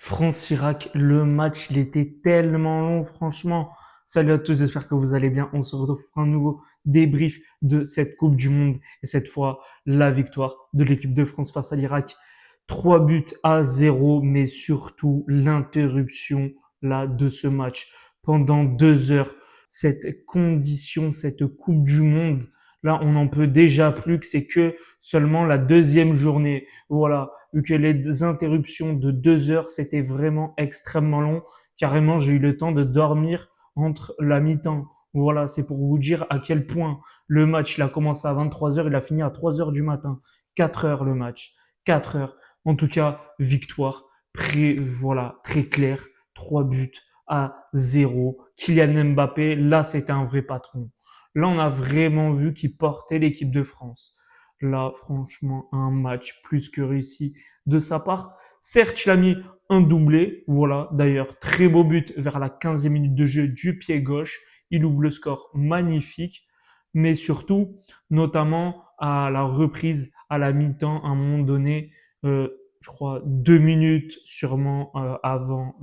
France-Irak, le match, il était tellement long, franchement. Salut à tous, j'espère que vous allez bien. On se retrouve pour un nouveau débrief de cette Coupe du Monde. Et cette fois, la victoire de l'équipe de France face à l'Irak. 3 buts à 0, mais surtout l'interruption là de ce match. Pendant 2 heures, cette condition, cette Coupe du Monde, là, on n'en peut déjà plus que c'est que seulement la deuxième journée. Voilà, vu que les interruptions de 2 heures, c'était vraiment extrêmement long. Carrément, j'ai eu le temps de dormir entre la mi-temps. Voilà, c'est pour vous dire à quel point le match, il a commencé à 23 heures, il a fini à 3 heures du matin. 4 heures le match. 4 heures. En tout cas, victoire. Voilà, très clair. 3 buts à 0. Kylian Mbappé, là, c'était un vrai patron. Là, on a vraiment vu qu'il portait l'équipe de France. Là, franchement, un match plus que réussi de sa part. Certes, il a mis un doublé. Voilà, d'ailleurs, très beau but vers la 15e minute de jeu du pied gauche. Il ouvre le score magnifique. Mais surtout, notamment à la reprise, à la mi-temps, à un moment donné, je crois 2 minutes sûrement avant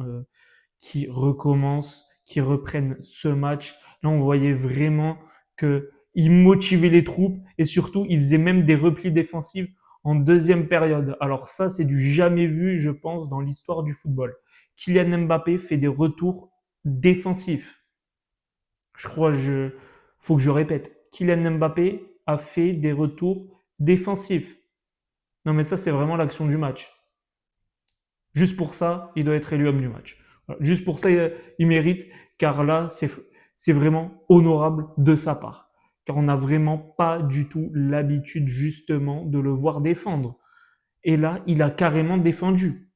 qu'ils recommencent, qu'ils reprennent ce match. Là, on voyait vraiment que il motivait les troupes et surtout, il faisait même des replis défensifs en deuxième période. Alors ça, c'est du jamais vu, je pense, dans l'histoire du football. Kylian Mbappé fait des retours défensifs. Faut que je répète. Kylian Mbappé a fait des retours défensifs. Non, mais ça, c'est vraiment l'action du match. Juste pour ça, il doit être élu homme du match. Voilà. Juste pour ça, il mérite, car là, c'est vraiment honorable de sa part. Car on n'a vraiment pas du tout l'habitude, justement, de le voir défendre. Et là, il a carrément défendu.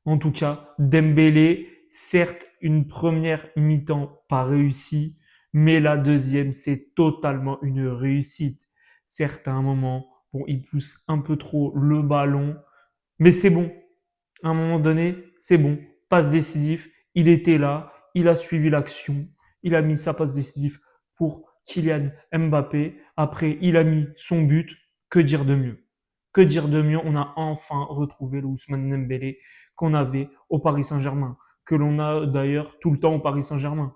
En tout cas, Dembélé, certes, une première mi-temps pas réussie, mais la deuxième, c'est totalement une réussite. Certes, à un moment, bon, il pousse un peu trop le ballon, mais c'est bon. À un moment donné, c'est bon. Passe décisif, il était là, il a suivi l'action, il a mis sa passe décisive pour Kylian Mbappé. Après, il a mis son but. Que dire de mieux? Que dire de mieux? On a enfin retrouvé le Ousmane Dembélé qu'on avait au Paris Saint-Germain, que l'on a d'ailleurs tout le temps au Paris Saint-Germain.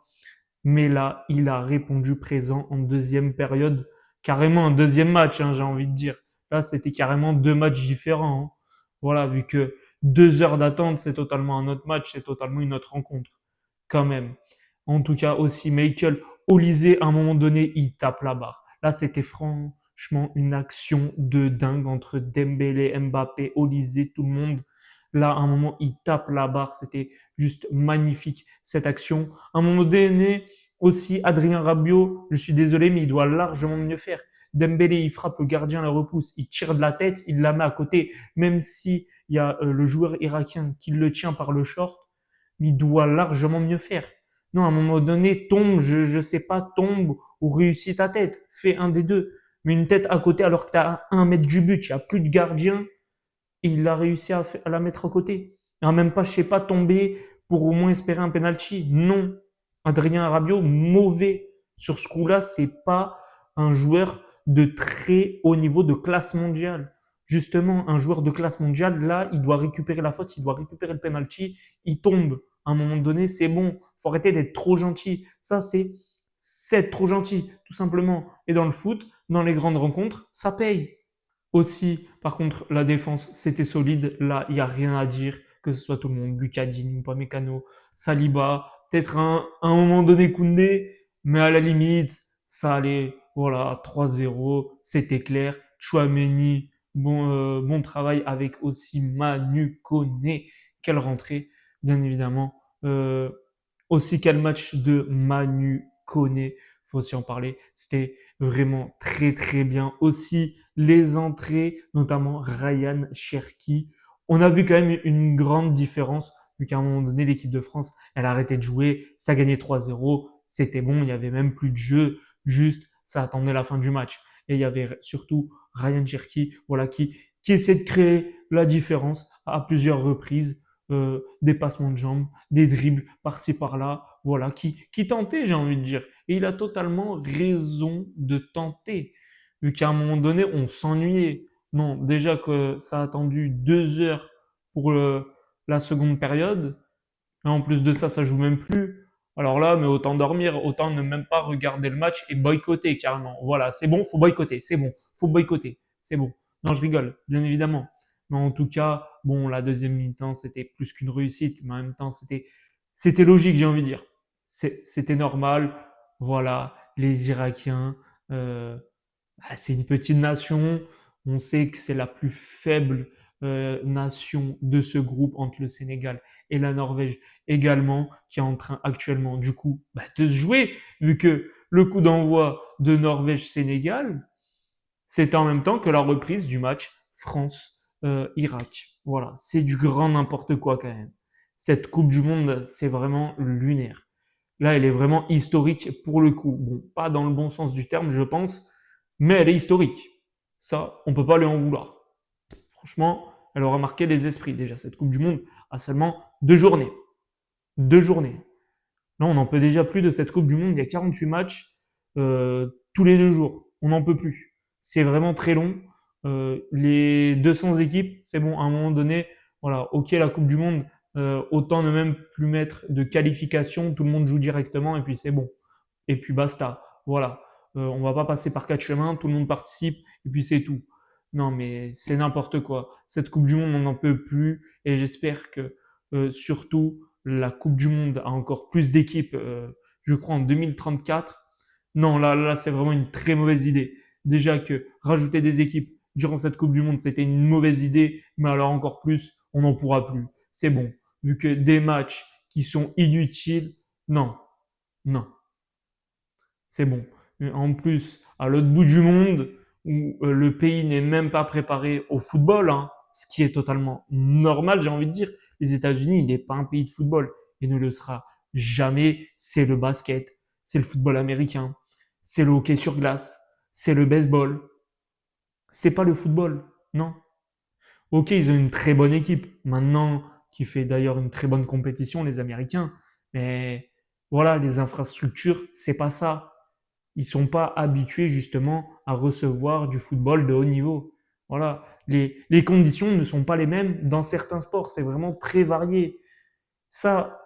Mais là, il a répondu présent en deuxième période, carrément un deuxième match, hein, j'ai envie de dire. Là, c'était carrément deux matchs différents. Hein. Voilà, vu que 2 heures d'attente, c'est totalement un autre match, c'est totalement une autre rencontre, quand même. En tout cas, aussi, Michael Olysée, à un moment donné, il tape la barre. Là, c'était franchement une action de dingue entre Dembélé, Mbappé, Olysée, tout le monde. Là, à un moment, il tape la barre. C'était juste magnifique, cette action. À un moment donné, aussi, Adrien Rabiot, je suis désolé, mais il doit largement mieux faire. Dembélé, il frappe le gardien, la repousse, il tire de la tête, il la met à côté, même si il y a le joueur irakien qui le tient par le short, il doit largement mieux faire. Non, à un moment donné, tombe, je sais pas, tombe ou réussit ta tête. Fais un des deux. Mais une tête à côté alors que tu as 1 mètre du but, il n'y a plus de gardien, et il a réussi à la mettre à côté. Et en même pas, je sais pas, tomber pour au moins espérer un penalty. Non. Adrien Rabiot, mauvais sur ce coup-là, c'est pas un joueur de très haut niveau de classe mondiale. Justement, un joueur de classe mondiale, là, il doit récupérer la faute, il doit récupérer le penalty, il tombe. À un moment donné, c'est bon. Faut arrêter d'être trop gentil. Ça, c'est être trop gentil, tout simplement. Et dans le foot, dans les grandes rencontres, ça paye. Aussi, par contre, la défense, c'était solide. Là, il n'y a rien à dire, que ce soit tout le monde. Lucadine, Upamecano, Saliba, peut-être à un moment donné Koundé, mais à la limite, ça allait. Voilà, 3-0, c'était clair. Chouameni, bon travail avec aussi Manu Koné. Quelle rentrée, bien évidemment. Aussi, quel match de Manu Koné, faut aussi en parler. C'était vraiment très très bien. Aussi, les entrées, notamment Ryan Cherki. On a vu quand même une grande différence, vu qu'à un moment donné, l'équipe de France, elle a arrêté de jouer, ça gagnait 3-0, c'était bon, il y avait même plus de jeu, juste ça attendait la fin du match. Et il y avait surtout Ryan Cherki, voilà, qui essaie de créer la différence à plusieurs reprises, des passements de jambes, des dribbles par-ci par-là, voilà, qui tentait, j'ai envie de dire. Et il a totalement raison de tenter vu qu'à un moment donné, on s'ennuyait. Non, déjà que ça a attendu 2 heures pour la seconde période. Et en plus de ça, ça joue même plus. Alors là, mais autant dormir, autant ne même pas regarder le match et boycotter carrément. Voilà, c'est bon, faut boycotter, c'est bon, faut boycotter, c'est bon. Non, je rigole, bien évidemment. Mais en tout cas, bon, la deuxième mi-temps, c'était plus qu'une réussite, mais en même temps, c'était logique, j'ai envie de dire. C'était normal. Voilà, les Irakiens, c'est une petite nation. On sait que c'est la plus faible nation de ce groupe entre le Sénégal et la Norvège également, qui est en train actuellement du coup de se jouer, vu que le coup d'envoi de Norvège-Sénégal, c'est en même temps que la reprise du match France-Irak. Voilà, c'est du grand n'importe quoi quand même. Cette Coupe du Monde, c'est vraiment lunaire. Là, elle est vraiment historique pour le coup. Bon, pas dans le bon sens du terme, je pense, mais elle est historique. Ça, on peut pas lui en vouloir. Franchement, elle aura marqué les esprits déjà. Cette Coupe du Monde a seulement 2 journées. 2 journées. Là, on n'en peut déjà plus de cette Coupe du Monde. Il y a 48 matchs tous les 2 jours. On n'en peut plus. C'est vraiment très long. Les 200 équipes, c'est bon, à un moment donné, voilà, ok, la Coupe du Monde, autant ne même plus mettre de qualification, tout le monde joue directement et puis c'est bon. Et puis basta. Voilà. On va pas passer par 4 chemins, tout le monde participe et puis c'est tout. Non, mais c'est n'importe quoi. Cette Coupe du Monde, on n'en peut plus et j'espère que surtout la Coupe du Monde a encore plus d'équipes, je crois en 2034. Non, là, c'est vraiment une très mauvaise idée. Déjà que rajouter des équipes durant cette Coupe du Monde, c'était une mauvaise idée, mais alors encore plus, on n'en pourra plus. C'est bon. Vu que des matchs qui sont inutiles, non, non, c'est bon. En plus, à l'autre bout du monde, où le pays n'est même pas préparé au football, hein, ce qui est totalement normal, j'ai envie de dire. Les États-Unis, il n'est pas un pays de football et ne le sera jamais. C'est le basket, c'est le football américain, c'est le hockey sur glace, c'est le baseball. C'est pas le football, non. Ok, ils ont une très bonne équipe maintenant, qui fait d'ailleurs une très bonne compétition, les Américains. Mais voilà, les infrastructures, c'est pas ça. Ils sont pas habitués justement à recevoir du football de haut niveau. Voilà, les conditions ne sont pas les mêmes dans certains sports. C'est vraiment très varié. Ça,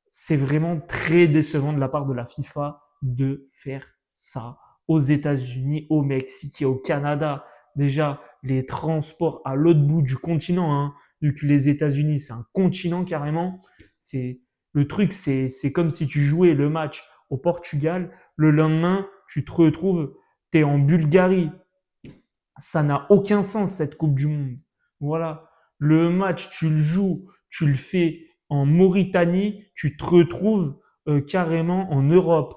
c'est vraiment très décevant de la part de la FIFA de faire ça aux États-Unis, au Mexique et au Canada. Déjà, les transports à l'autre bout du continent, hein, vu que les États-Unis, c'est un continent carrément. C'est le truc, c'est comme si tu jouais le match au Portugal, le lendemain, tu te retrouves, t'es en Bulgarie. Ça n'a aucun sens cette Coupe du Monde. Voilà, le match, tu le joues, tu le fais en Mauritanie, tu te retrouves carrément en Europe.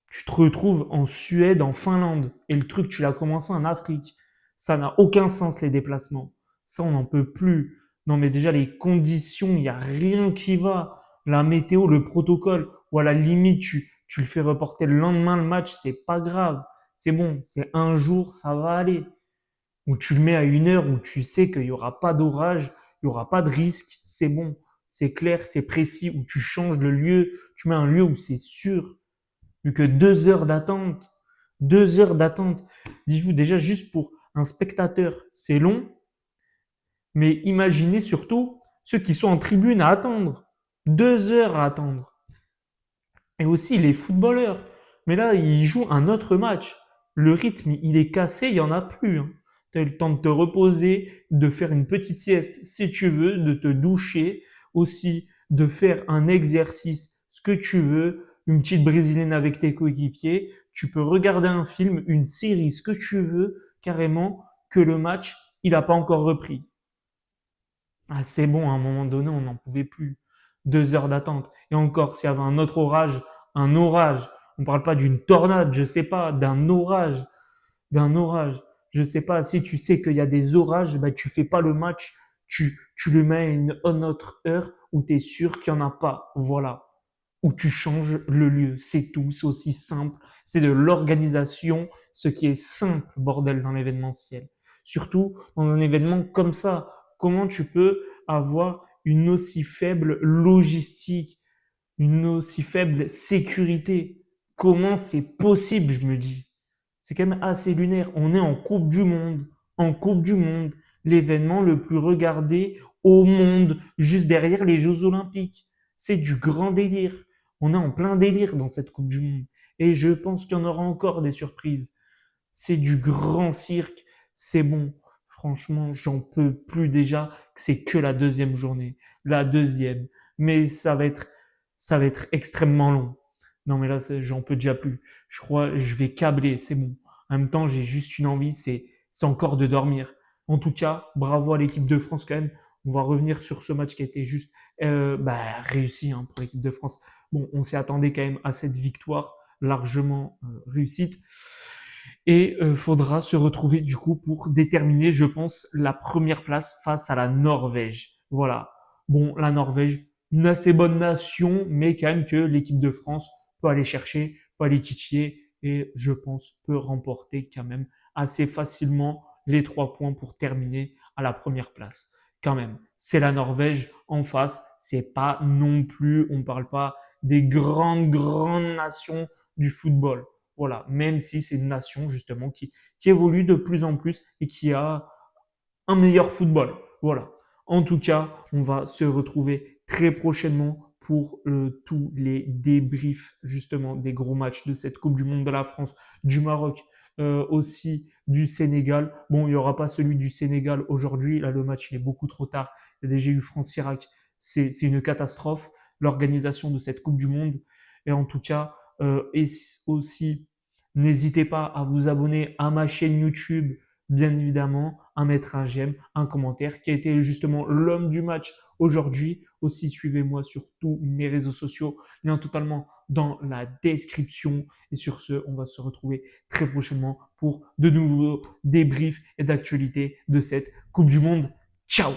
Tu te retrouves en Suède, en Finlande. Et le truc, tu l'as commencé en Afrique. Ça n'a aucun sens, les déplacements. Ça, on n'en peut plus. Non, mais déjà, les conditions, il n'y a rien qui va. La météo, le protocole, ou à la limite, tu le fais reporter le lendemain, le match, c'est pas grave. C'est bon, c'est un jour, ça va aller. Ou tu le mets à une heure où tu sais qu'il n'y aura pas d'orage, il n'y aura pas de risque, c'est bon. C'est clair, c'est précis, où tu changes le lieu, tu mets un lieu où c'est sûr vu que 2 heures d'attente, 2 heures d'attente, dites-vous déjà juste pour un spectateur, c'est long, mais imaginez surtout ceux qui sont en tribune à attendre. 2 heures à attendre. Et aussi les footballeurs. Mais là, ils jouent un autre match. Le rythme, il est cassé, il n'y en a plus. Hein. Tu as eu le temps de te reposer, de faire une petite sieste si tu veux, de te doucher, aussi de faire un exercice, ce que tu veux, une petite brésilienne avec tes coéquipiers. Tu peux regarder un film, une série, ce que tu veux, carrément, que le match, il n'a pas encore repris. Ah, c'est bon, à un moment donné, on n'en pouvait plus. 2 heures d'attente. Et encore, s'il y avait un orage, on ne parle pas d'une tornade, je sais pas, d'un orage, d'un orage. Je sais pas, si tu sais qu'il y a des orages, bah, tu fais pas le match, tu le mets à une autre heure où tu es sûr qu'il n'y en a pas. Voilà. Où tu changes le lieu. C'est tout, c'est aussi simple. C'est de l'organisation, ce qui est simple, bordel, dans l'événementiel. Surtout dans un événement comme ça. Comment tu peux avoir une aussi faible logistique, une aussi faible sécurité? Comment c'est possible, je me dis? C'est quand même assez lunaire. On est en Coupe du Monde. En Coupe du Monde. l'événement le plus regardé au monde, juste derrière les Jeux Olympiques. C'est du grand délire. On est en plein délire dans cette Coupe du Monde. Et je pense qu'il y en aura encore des surprises. C'est du grand cirque. C'est bon. Franchement, j'en peux plus déjà que c'est que la deuxième journée. La deuxième. Mais ça va être extrêmement long. Non, mais là, j'en peux déjà plus. Je crois, je vais câbler. C'est bon. En même temps, j'ai juste une envie, c'est encore de dormir. En tout cas, bravo à l'équipe de France quand même. On va revenir sur ce match qui a été juste réussi hein, pour l'équipe de France. Bon, on s'y attendait quand même à cette victoire largement réussite. Et faudra se retrouver du coup pour déterminer, je pense, la première place face à la Norvège. Voilà. Bon, la Norvège, une assez bonne nation, mais quand même que l'équipe de France peut aller chercher, peut aller titiller et je pense peut remporter quand même assez facilement les 3 points pour terminer à la première place. Quand même, c'est la Norvège en face, c'est pas non plus, on parle pas des grandes nations du football. Voilà, même si c'est une nation justement qui évolue de plus en plus et qui a un meilleur football. Voilà. En tout cas, on va se retrouver très prochainement pour tous les débriefs justement des gros matchs de cette Coupe du Monde de la France, du Maroc, aussi du Sénégal. Bon, il n'y aura pas celui du Sénégal aujourd'hui. Là, le match il est beaucoup trop tard. Il y a déjà eu France-Irak. C'est une catastrophe, l'organisation de cette Coupe du Monde. Et en tout cas, et aussi, n'hésitez pas à vous abonner à ma chaîne YouTube bien évidemment, à mettre un j'aime, un commentaire, qui a été justement l'homme du match aujourd'hui. Aussi, suivez-moi sur tous mes réseaux sociaux, lien totalement dans la description. Et sur ce, on va se retrouver très prochainement pour de nouveaux débriefs et d'actualités de cette Coupe du Monde. Ciao!